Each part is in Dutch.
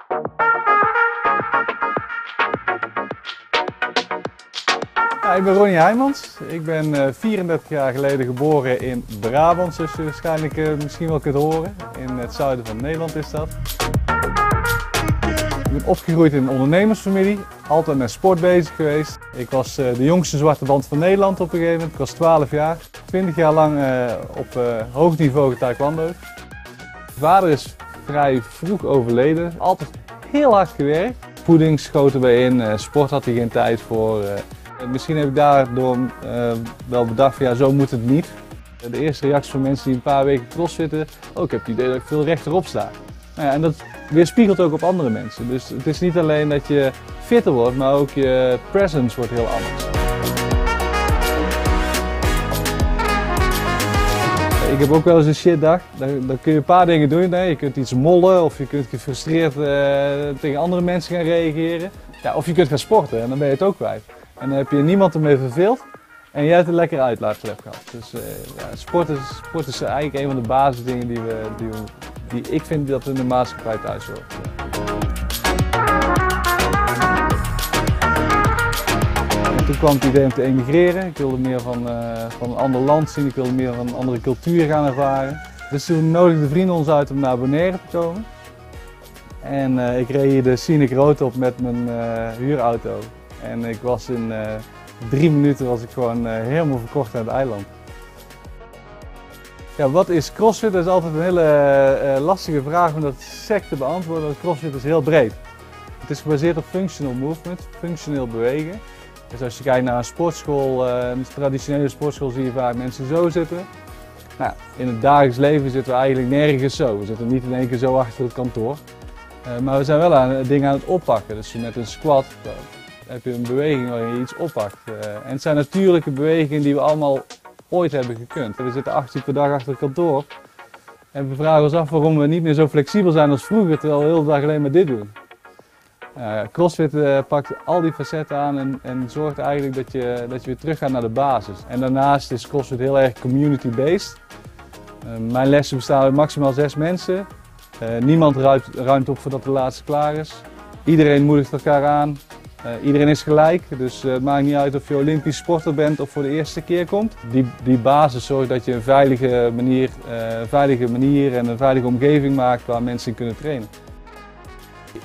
Ja, ik ben Ronnie Heijmans. Ik ben 34 jaar geleden geboren in Brabant, zoals je waarschijnlijk misschien wel kunt horen. In het zuiden van Nederland is dat. Ik ben opgegroeid in een ondernemersfamilie, altijd met sport bezig geweest. Ik was de jongste zwarte band van Nederland op een gegeven moment. Ik was 12 jaar, 20 jaar lang op hoog niveau getaekwondo. Mijn vader is vrij vroeg overleden, altijd heel hard gewerkt. Voeding schoten bij in, sport had hij geen tijd voor. Misschien heb ik daardoor wel bedacht van ja, zo moet het niet. De eerste reactie van mensen die een paar weken crossfitten, oh, ik heb het idee dat ik veel rechterop sta. Nou ja, en dat weerspiegelt ook op andere mensen. Dus het is niet alleen dat je fitter wordt, maar ook je presence wordt heel anders. Ik heb ook wel eens een shitdag. Dan kun je een paar dingen doen. Nee, je kunt iets mollen of je kunt gefrustreerd tegen andere mensen gaan reageren. Ja, of je kunt gaan sporten en dan ben je het ook kwijt. En dan heb je niemand ermee verveeld en jij hebt een lekkere uitlaatklep gehad. Dus ja, sport is eigenlijk een van de basisdingen die ik vind dat in de maatschappij thuis hoort. Toen kwam het idee om te emigreren. Ik wilde meer van een ander land zien, ik wilde meer van een andere cultuur gaan ervaren. Dus toen nodigden vrienden ons uit om naar Bonaire te komen. En ik reed hier de Scenic Road op met mijn huurauto. En ik was in 3 minuten was ik gewoon helemaal verkocht aan het eiland. Ja, wat is CrossFit? Dat is altijd een hele lastige vraag om dat sec te beantwoorden, want CrossFit is heel breed. Het is gebaseerd op functional movement, functioneel bewegen. Dus als je kijkt naar een sportschool, een traditionele sportschool, zie je vaak mensen zo zitten. Nou, in het dagelijks leven zitten we eigenlijk nergens zo. We zitten niet in één keer zo achter het kantoor. Maar we zijn wel dingen aan het oppakken. Dus met een squat heb je een beweging waarin je iets oppakt. En het zijn natuurlijke bewegingen die we allemaal ooit hebben gekund. We zitten 8 uur per dag achter het kantoor. En we vragen ons af waarom we niet meer zo flexibel zijn als vroeger, terwijl we de hele dag alleen maar dit doen. CrossFit pakt al die facetten aan en zorgt eigenlijk dat je weer terug gaat naar de basis. En daarnaast is CrossFit heel erg community-based. Mijn lessen bestaan uit maximaal 6 mensen. Niemand ruimt op voordat de laatste klaar is. Iedereen moedigt elkaar aan. Iedereen is gelijk, dus het maakt niet uit of je Olympisch sporter bent of voor de eerste keer komt. Die basis zorgt dat je een veilige manier en een veilige omgeving maakt waar mensen in kunnen trainen.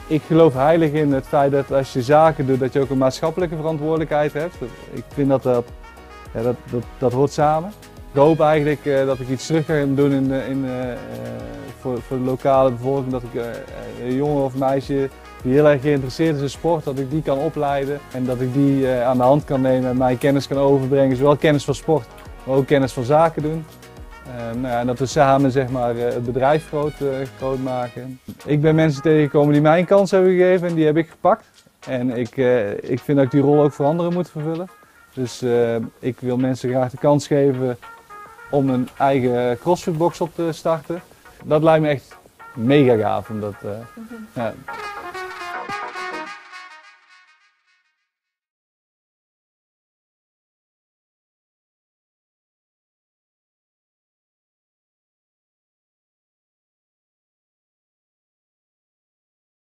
Ik geloof heilig in het feit dat als je zaken doet, dat je ook een maatschappelijke verantwoordelijkheid hebt. Ik vind dat hoort samen. Ik hoop eigenlijk dat ik iets terug ga doen voor de lokale bevolking. Dat ik een jongen of meisje die heel erg geïnteresseerd is in sport, dat ik die kan opleiden. En dat ik die aan de hand kan nemen en mijn kennis kan overbrengen. Zowel kennis van sport, maar ook kennis van zaken doen. En dat we samen zeg maar, het bedrijf groot maken. Ik ben mensen tegengekomen die mij een kans hebben gegeven en die heb ik gepakt. En ik vind dat ik die rol ook voor anderen moet vervullen. Dus ik wil mensen graag de kans geven om een eigen CrossFit box op te starten. Dat lijkt me echt mega gaaf.